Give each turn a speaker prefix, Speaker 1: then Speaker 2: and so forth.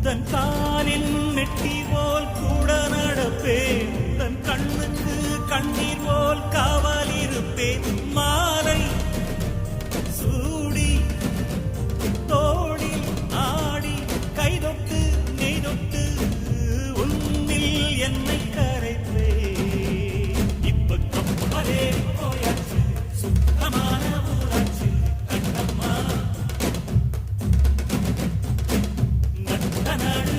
Speaker 1: உந்தன் காலில் நெட்டி போல் கூட நடப்பேன், உந்தன் கண்ணுக்கு கண்ணீர் போல் காவல் இருப்பேன். மாலை சூடி தோடில் ஆடி கைதொட்டு நெய்தொட்டு உன்னில் என்னை கரைப்பே. இப்ப கப்பலே போயாச்சு சுத்தமான ஊராட்சி கண்ணம்மா. நட்ட நடு